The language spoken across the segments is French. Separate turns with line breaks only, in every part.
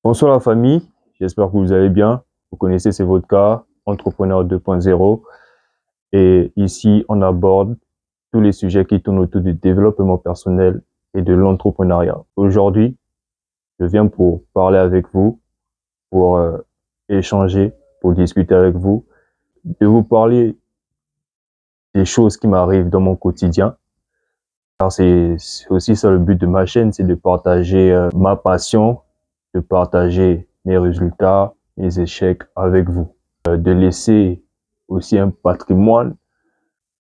Bonsoir la famille, j'espère que vous allez bien. Vous connaissez, c'est votre cas, Entrepreneur 2.0. Et ici, on aborde tous les sujets qui tournent autour du développement personnel et de l'entrepreneuriat. Aujourd'hui, je viens pour parler avec vous, pour échanger, pour discuter avec vous, de vous parler des choses qui m'arrivent dans mon quotidien. Car c'est aussi ça le but de ma chaîne, c'est de partager ma passion, de partager mes résultats, mes échecs avec vous, de laisser aussi un patrimoine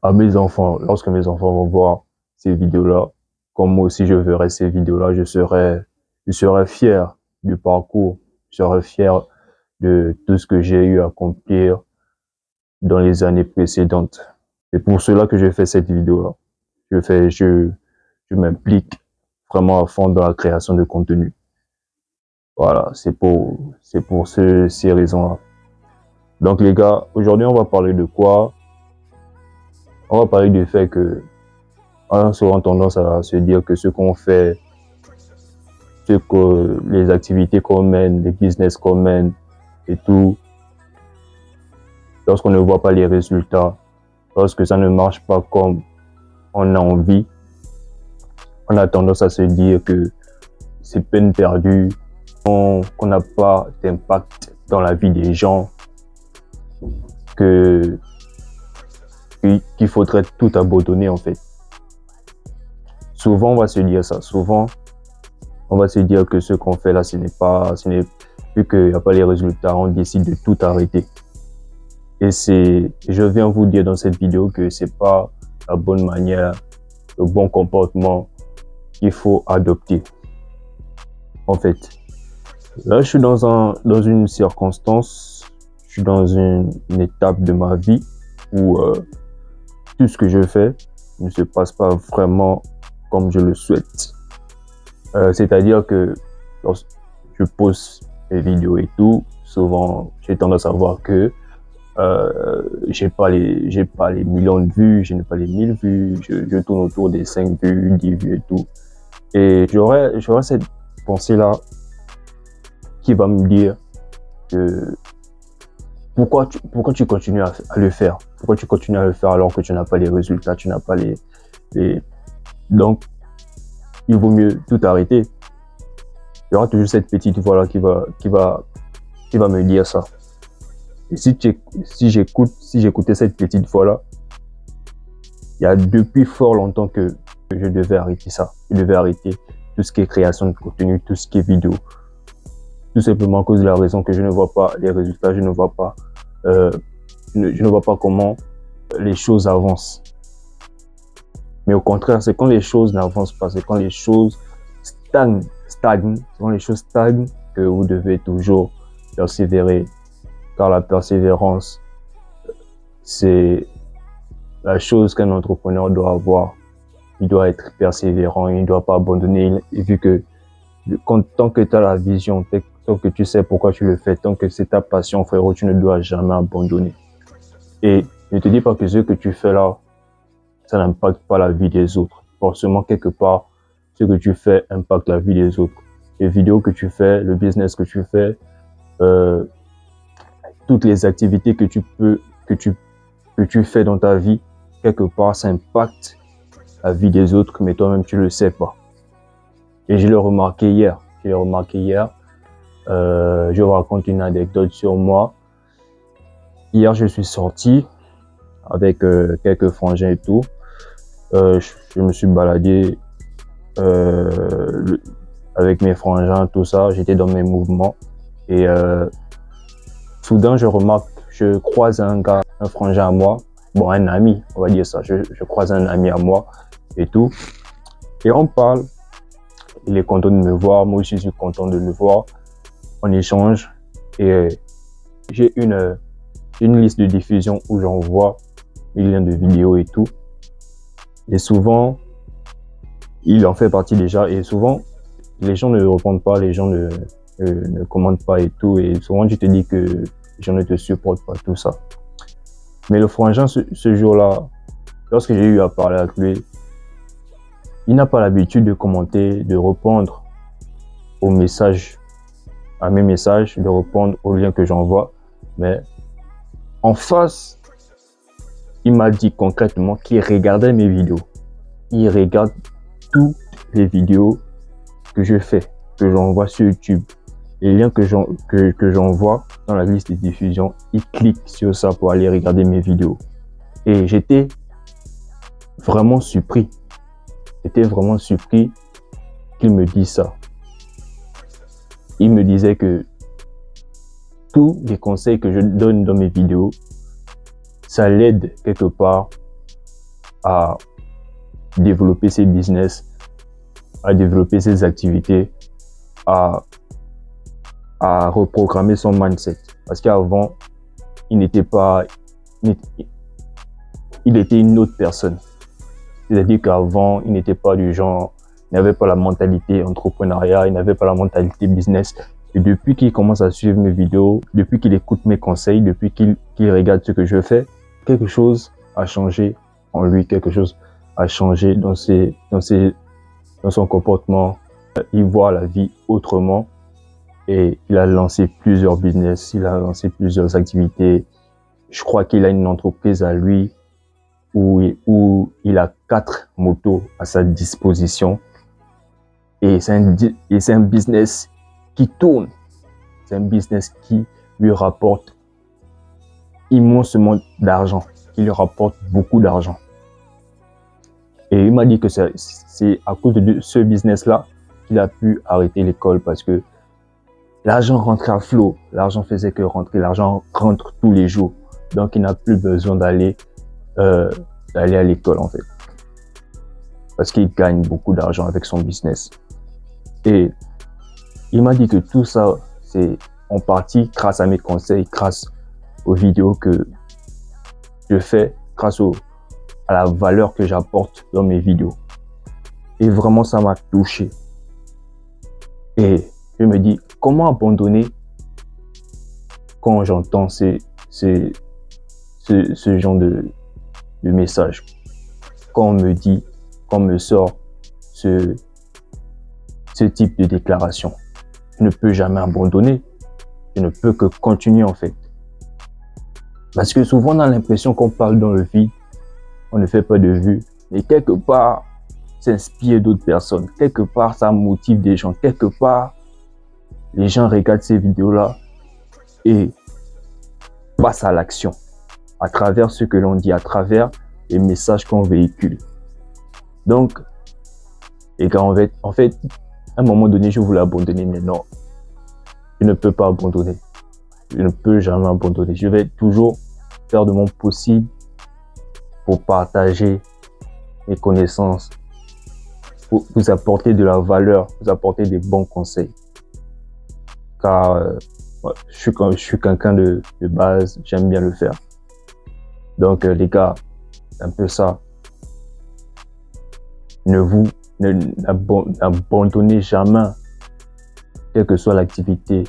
à mes enfants. Lorsque mes enfants vont voir ces vidéos-là, comme moi aussi je verrai ces vidéos-là, je serai fier du parcours, je serai fier de tout ce que j'ai eu à accomplir dans les années précédentes. C'est pour cela que je fais cette vidéo-là. Je m'implique vraiment à fond dans la création de contenu. Voilà, c'est pour ces raisons-là. Donc les gars, aujourd'hui on va parler de quoi? On va parler du fait que on a souvent tendance à se dire que ce qu'on fait, les activités qu'on mène, les business qu'on mène et tout, lorsqu'on ne voit pas les résultats, lorsque ça ne marche pas comme on a envie, on a tendance à se dire que c'est peine perdue, qu'on n'a pas d'impact dans la vie des gens, qu'il faudrait tout abandonner en fait. Souvent on va se dire ça, souvent on va se dire que ce qu'on fait là, vu qu'il n'y a pas les résultats, on décide de tout arrêter. Et je viens vous dire dans cette vidéo que c'est pas la bonne manière, le bon comportement qu'il faut adopter. En fait, là, je suis dans une circonstance, je suis dans une étape de ma vie où tout ce que je fais ne se passe pas vraiment comme je le souhaite. C'est-à-dire que lorsque je poste mes vidéos et tout, souvent j'ai tendance à voir que j'ai pas les millions de vues, je n'ai pas les 1000 vues, je tourne autour des 5 vues, 10 vues et tout. Et j'aurais cette pensée-là qui va me dire que pourquoi tu continues à le faire? Pourquoi tu continues à le faire alors que tu n'as pas les résultats, tu n'as pas les... Donc, il vaut mieux tout arrêter. Il y aura toujours cette petite voix-là qui va me dire ça. Et si j'écoutais cette petite voix-là, il y a depuis fort longtemps que je devais arrêter ça. Je devais arrêter tout ce qui est création de contenu, tout ce qui est vidéo. Tout simplement à cause de la raison que je ne vois pas les résultats, je ne vois pas comment les choses avancent. Mais au contraire, c'est quand les choses n'avancent pas, c'est quand les choses stagnent, quand les choses stagnent que vous devez toujours persévérer. Car la persévérance, c'est la chose qu'un entrepreneur doit avoir. Il doit être persévérant, il ne doit pas abandonner. Et vu que tant que tu as la vision, tant que tu sais pourquoi tu le fais, tant que c'est ta passion, frérot, tu ne dois jamais abandonner. Et ne te dis pas que ce que tu fais là, ça n'impacte pas la vie des autres. Forcément, quelque part, ce que tu fais impacte la vie des autres. Les vidéos que tu fais, le business que tu fais, toutes les activités que tu fais dans ta vie, quelque part, ça impacte la vie des autres, mais toi-même, tu le sais pas. Et je l'ai remarqué hier. Je vous raconte une anecdote sur moi. Hier, je suis sorti avec quelques frangins et tout. Je me suis baladé avec mes frangins, tout ça. J'étais dans mes mouvements. Et soudain, je croise un gars, un frangin à moi. Bon, un ami, on va dire ça. Je croise un ami à moi et tout. Et on parle. Il est content de me voir. Moi aussi, je suis content de le voir. On échange. Et j'ai une liste de diffusion où j'envoie des liens de vidéos et tout. Et souvent, il en fait partie déjà. Et souvent, les gens ne répondent pas, les gens ne commentent pas et tout. Et souvent, tu te dis que les gens ne te supportent pas, tout ça. Mais le frangin, ce jour-là, lorsque j'ai eu à parler avec lui, il n'a pas l'habitude de commenter, de répondre aux messages à mes messages, de répondre aux liens que j'envoie. Mais en face, il m'a dit concrètement qu'il regardait mes vidéos. Il regarde toutes les vidéos que je fais, que j'envoie sur YouTube. Les liens que j'envoie dans la liste de diffusion, il clique sur ça pour aller regarder mes vidéos. Et j'étais vraiment surpris. J'étais vraiment surpris qu'il me dise ça. Il me disait que tous les conseils que je donne dans mes vidéos, ça l'aide quelque part à développer ses business, à développer ses activités, à reprogrammer son mindset. Parce qu'avant, il était une autre personne. C'est-à-dire qu'avant, il n'était pas du genre, il n'avait pas la mentalité entrepreneuriat, il n'avait pas la mentalité business. Et depuis qu'il commence à suivre mes vidéos, depuis qu'il écoute mes conseils, depuis qu'il regarde ce que je fais, quelque chose a changé en lui, quelque chose a changé dans son comportement. Il voit la vie autrement et il a lancé plusieurs business, il a lancé plusieurs activités. Je crois qu'il a une entreprise à lui où il a 4 motos à sa disposition et c'est un business qui tourne. C'est un business qui lui rapporte immensément d'argent, qui lui rapporte beaucoup d'argent. Et il m'a dit que c'est à cause de ce business-là qu'il a pu arrêter l'école parce que l'argent rentrait à flot. L'argent faisait que rentrer. L'argent rentre tous les jours. Donc, il n'a plus besoin d'aller à l'école, en fait. Parce qu'il gagne beaucoup d'argent avec son business. Et il m'a dit que tout ça, c'est en partie grâce à mes conseils, grâce aux vidéos que je fais, grâce à la valeur que j'apporte dans mes vidéos. Et vraiment, ça m'a touché. Et je me dis, comment abandonner quand j'entends ce genre de message? Quand on me dit, quand on me sort ce type de déclaration, je ne peux jamais abandonner. Je ne peux que continuer en fait. Parce que souvent on a l'impression qu'on parle dans le vide, on ne fait pas de vue, mais quelque part, s'inspire d'autres personnes. Quelque part, ça motive des gens. Quelque part, les gens regardent ces vidéos-là et passent à l'action à travers ce que l'on dit, à travers les messages qu'on véhicule. Donc, et quand en fait, à un moment donné, je voulais abandonner, mais non, je ne peux pas abandonner. Je ne peux jamais abandonner. Je vais toujours faire de mon possible pour partager mes connaissances, pour vous apporter de la valeur, vous apporter des bons conseils. Car je suis quelqu'un de base, j'aime bien le faire. Donc les gars, c'est un peu ça. N'abandonnez jamais, quelle que soit l'activité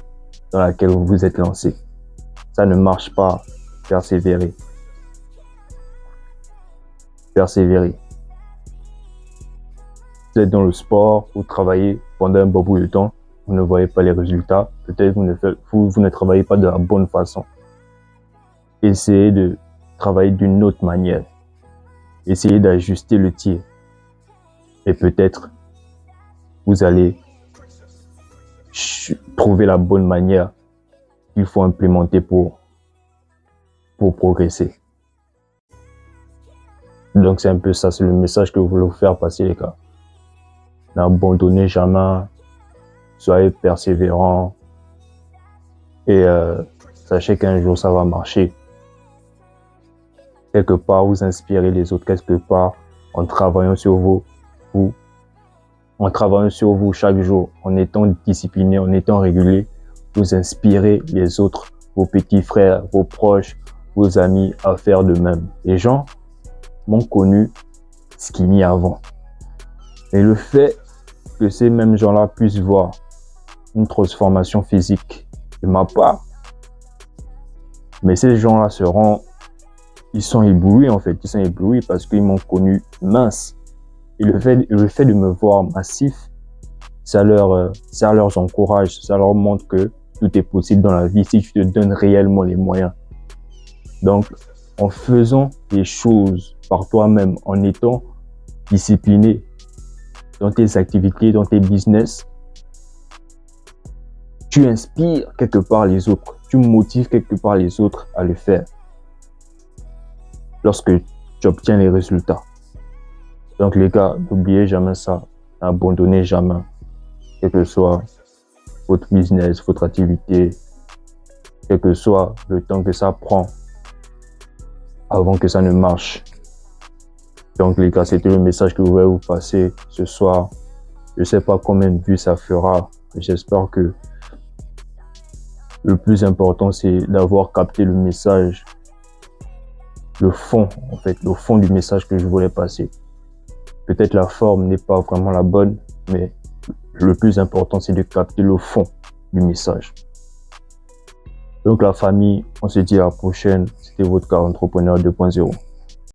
dans laquelle vous vous êtes lancé. Ça ne marche pas. Persévérez. Persévérez. Vous êtes dans le sport, vous travaillez pendant un bon bout de temps, vous ne voyez pas les résultats. Peut-être vous ne travaillez pas de la bonne façon. Essayez de travailler d'une autre manière. Essayez d'ajuster le tir. Et peut-être vous allez trouver la bonne manière qu'il faut implémenter pour progresser. Donc c'est un peu ça, c'est le message que je voulais vous faire passer les gars. N'abandonnez jamais, soyez persévérants et sachez qu'un jour ça va marcher. Quelque part vous inspirez les autres, quelque part en travaillant sur vous, en travaillant sur vous chaque jour, en étant discipliné, en étant régulier, vous inspirez les autres, vos petits frères, vos proches, vos amis à faire de même. Les gens m'ont connu skinny avant. Et le fait que ces mêmes gens-là puissent voir une transformation physique de ma part, mais ces gens-là ils sont éblouis en fait, ils sont éblouis parce qu'ils m'ont connu mince. Et le fait de me voir massif, ça leur encourage, ça leur montre que tout est possible dans la vie si tu te donnes réellement les moyens. Donc, en faisant les choses par toi-même, en étant discipliné dans tes activités, dans tes business, tu inspires quelque part les autres, tu motives quelque part les autres à le faire lorsque tu obtiens les résultats. Donc les gars, n'oubliez jamais ça, n'abandonnez jamais, quel que soit votre business, votre activité, quel que soit le temps que ça prend avant que ça ne marche. Donc les gars, c'était le message que je voulais vous passer ce soir. Je ne sais pas combien de vues ça fera, j'espère que le plus important, c'est d'avoir capté le message, le fond, en fait, le fond du message que je voulais passer. Peut-être la forme n'est pas vraiment la bonne, mais le plus important, c'est de capter le fond du message. Donc la famille, on se dit à la prochaine. C'était votre gars Entrepreneur 2.0.